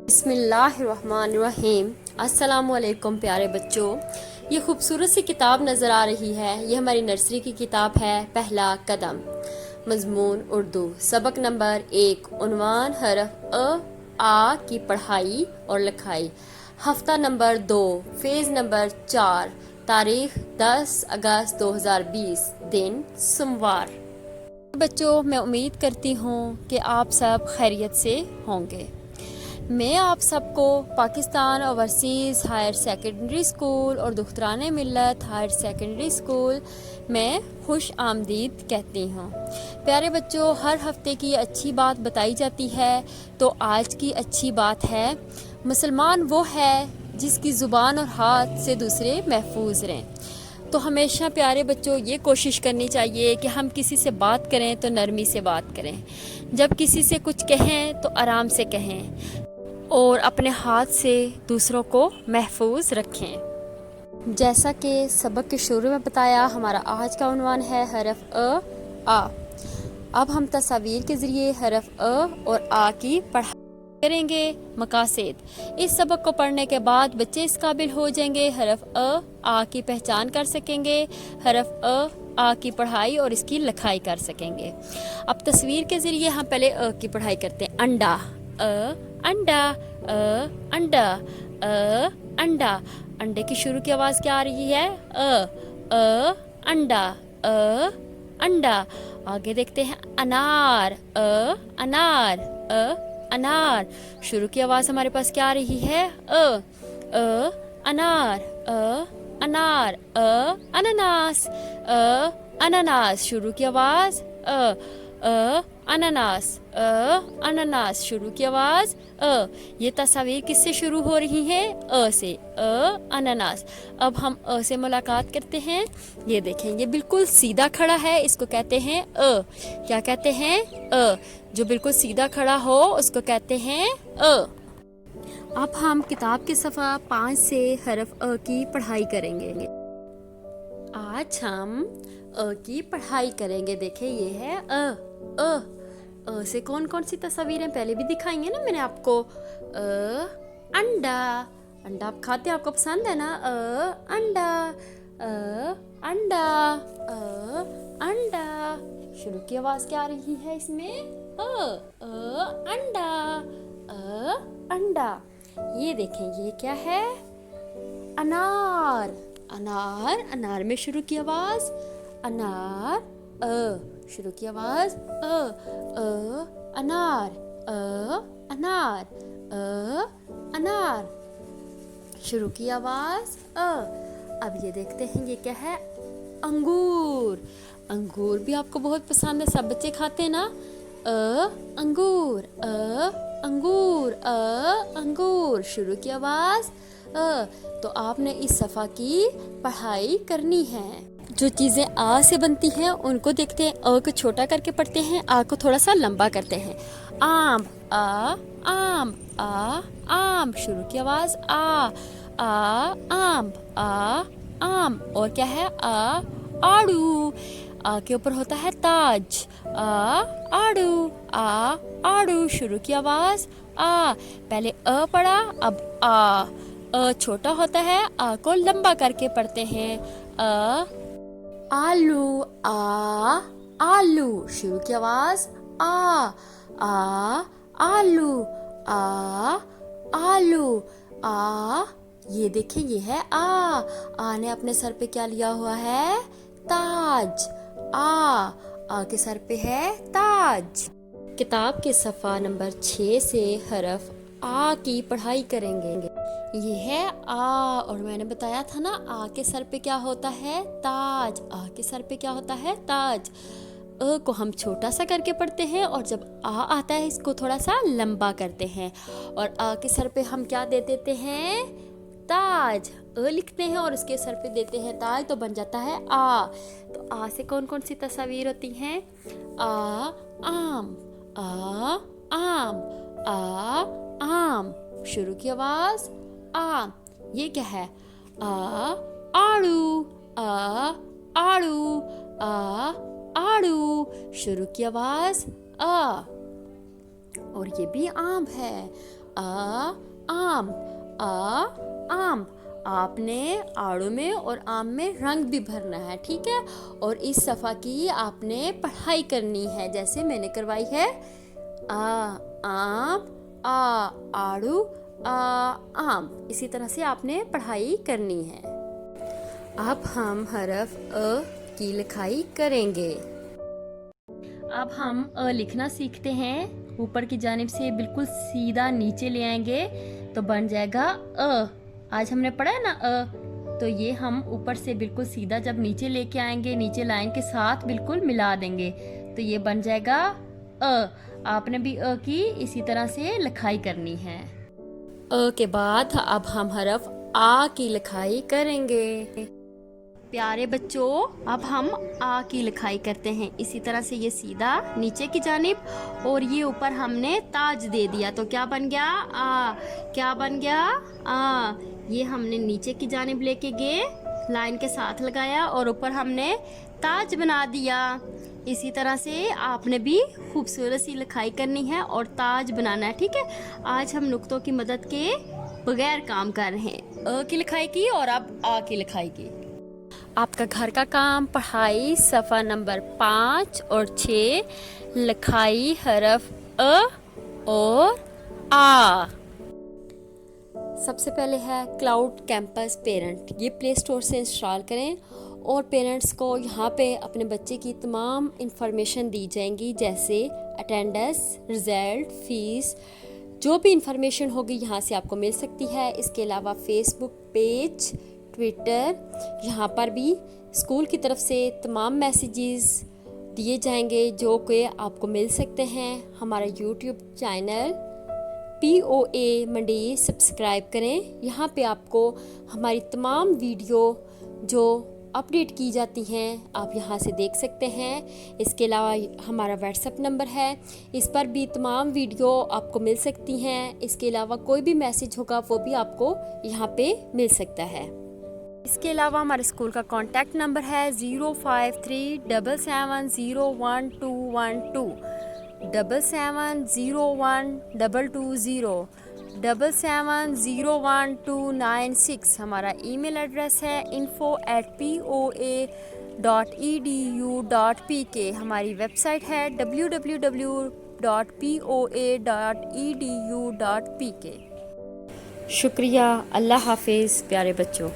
बिस्मिल्लाहिर्रहमानिर्रहीम। अस्सलामुअलैकुम प्यारे बच्चों, ये खूबसूरत सी किताब नज़र आ रही है। ये हमारी नर्सरी की किताब है पहला कदम। मजमून उर्दू, सबक नंबर 1, उन्वान हरफ आ की पढ़ाई और लिखाई। हफ्ता नंबर 2, फेज़ नंबर 4, तारीख 10 अगस्त 2020, दिन सोमवार। बच्चों, मैं उम्मीद करती हूँ कि आप सब खैरियत से होंगे। मैं आप सबको Pakistan overseas higher secondary school और दुख्तरान मिल्लत हायर सेकेंडरी स्कूल में खुश आमदीद कहती हूँ। प्यारे बच्चों, हर हफ्ते की अच्छी बात बताई जाती है, तो आज की अच्छी बात है, मुसलमान वो है जिसकी ज़ुबान और हाथ से दूसरे महफूज रहें। तो हमेशा प्यारे बच्चों ये कोशिश करनी चाहिए कि हम किसी से बात करें तो नरमी से बात करें, जब किसी से कुछ कहें तो आराम से कहें और अपने हाथ से दूसरों को महफूज रखें। जैसा कि सबक के शुरू में बताया, हमारा आज का उन्वान है हरफ आ। अब हम तस्वीर के ज़रिए हरफ और आ की पढ़ाई करेंगे। मकासद, इस सबक को पढ़ने के बाद बच्चे इस काबिल हो जाएंगे हरफ आ की पहचान कर सकेंगे, हरफ आ की पढ़ाई और इसकी लिखाई कर सकेंगे। अब तस्वीर के ज़रिए हम पहले की पढ़ाई करते हैं। अंडा, अंडा, अंडा, अंडा। अंडे की शुरू की आवाज़ क्या आ रही है? अंडा, अंडा। आगे देखते हैं अनार, अनार, अनार। शुरू की आवाज़ हमारे पास क्या आ रही है? अनार, अनार, अनानास, अनानास। शुरू की आवाज़ अनानास, अनानास। शुरू की आवाज़ ये तस्वीर किससे शुरू हो रही है? से, अनानास। अब हम से मुलाकात करते हैं। ये देखें, ये बिल्कुल सीधा खड़ा है, इसको कहते हैं क्या कहते हैं? जो बिल्कुल सीधा खड़ा हो उसको कहते हैं अब हम किताब के सफ़ा 5 से हरफ की पढ़ाई करेंगे। आज हम की पढ़ाई करेंगे। देखें, ये है से कौन कौन सी तस्वीरें पहले भी दिखाई हैं ना मैंने आपको। अंडा, अंडा आप खाते हैं, आपको पसंद है ना? अंडा, अंडा, अंडा। शुरू की आवाज़ क्या आ रही है इसमें? अंडा, अंडा। ये देखें, ये क्या है? अनार, अनार। अनार में शुरू की आवाज़ अनार, शुरू की आवाज़ अनार, अनार, अनार। शुरू की आवाज़ अब ये देखते हैं, ये क्या है? अंगूर। अंगूर भी आपको बहुत पसंद है, सब बच्चे खाते हैं ना? अंगूर, अंगूर, अंगूर। शुरू की आवाज़ तो आपने इस सफ़ा की पढ़ाई करनी है। जो चीज़ें आ से बनती हैं उनको देखते हैं। अ को छोटा करके पढ़ते हैं, आ को थोड़ा सा लंबा करते हैं। आम, आम, आम। शुरू की आवाज़ आम, आम। और क्या है? आड़ू। आ के ऊपर होता है ताज, आड़ू, आड़ू। शुरू की आवाज़ पहले पढ़ा, अब छोटा होता है, आ को लंबा करके पढ़ते हैं। आलू, आलू। शुरू की आवाज़ आलू, आलू, ये देखें, ये है आ ने अपने सर पे क्या लिया हुआ है? ताज। आ के सर पे है ताज। किताब के सफ़ा नंबर 6 से हरफ आ की पढ़ाई करेंगे। ये है आ, और मैंने बताया था ना, आ के सर पे क्या होता है? ताज। आ के सर पे क्या होता है? ताज। अ को हम छोटा सा करके पढ़ते हैं, और जब आ आता है इसको थोड़ा सा लंबा करते हैं, और आ के सर पे हम क्या दे देते हैं? ताज। लिखते हैं और उसके सर पे देते हैं ताज, तो बन जाता है आ। तो आ से कौन कौन सी तस्वीर होती हैं? आम, आम, आम। शुरू की आवाज़ ये क्या है? आड़ू, आड़ू, आड़ू। शुरू की आवाज़ और ये भी आम है। आम, आम। आपने आड़ू में और आम में रंग भी भरना है, ठीक है। और इस सफ़ा की आपने पढ़ाई करनी है, जैसे मैंने करवाई है। आम, आड़ू, आम। इसी तरह से आपने पढ़ाई करनी है। अब हम हरफ अ की लिखाई करेंगे। अब हम अ लिखना सीखते हैं। ऊपर की जानिब से बिल्कुल सीधा नीचे ले आएंगे तो बन जाएगा अ। आज हमने पढ़ा है ना अ, तो ये हम ऊपर से बिल्कुल सीधा जब नीचे लेके आएंगे, नीचे लाइन के साथ बिल्कुल मिला देंगे तो ये बन जाएगा अ। आपने भी अ की इसी तरह से लिखाई करनी है। अ के बाद अब हम हरफ आ की लिखाई करेंगे। प्यारे बच्चों, अब हम आ की लिखाई करते हैं। इसी तरह से ये सीधा नीचे की जानिब और ये ऊपर हमने ताज दे दिया तो क्या बन गया आ। क्या बन गया आ। ये हमने नीचे की जानिब लेके गए, लाइन के साथ लगाया और ऊपर हमने ताज बना दिया। इसी तरह से आपने भी खूबसूरत सी लिखाई करनी है और ताज बनाना है, ठीक है। आज हम नुक्तों की मदद के बगैर काम कर रहे हैं। अ की लिखाई की और अब आ की लिखाई की। आपका घर का काम, पढ़ाई, सफ़ा नंबर 5 और 6, लिखाई हरफ अ और आ। सबसे पहले है क्लाउड कैंपस पेरेंट। ये प्ले स्टोर से इंस्टॉल करें और पेरेंट्स को यहाँ पे अपने बच्चे की तमाम इंफॉर्मेशन दी जाएंगी, जैसे अटेंडेंस, रिज़ल्ट, फ़ीस, जो भी इंफॉर्मेशन होगी यहाँ से आपको मिल सकती है। इसके अलावा फेसबुक पेज, ट्विटर, यहाँ पर भी स्कूल की तरफ से तमाम मैसेजेस दिए जाएंगे जो कि आपको मिल सकते हैं। हमारा यूट्यूब चैनल POA मंडी सब्सक्राइब करें। यहाँ पे आपको हमारी तमाम वीडियो जो अपडेट की जाती हैं आप यहाँ से देख सकते हैं। इसके अलावा हमारा व्हाट्सएप नंबर है, इस पर भी तमाम वीडियो आपको मिल सकती हैं। इसके अलावा कोई भी मैसेज होगा वो भी आपको यहाँ पे मिल सकता है। इसके अलावा हमारे स्कूल का कॉन्टैक्ट नंबर है 05377012212, 77012220, 77011296। हमारा ईमेल एड्रेस है info@poa.edu.pk। हमारी वेबसाइट है www.poa.edu.pk। शुक्रिया। अल्लाह हाफिज़ प्यारे बच्चों।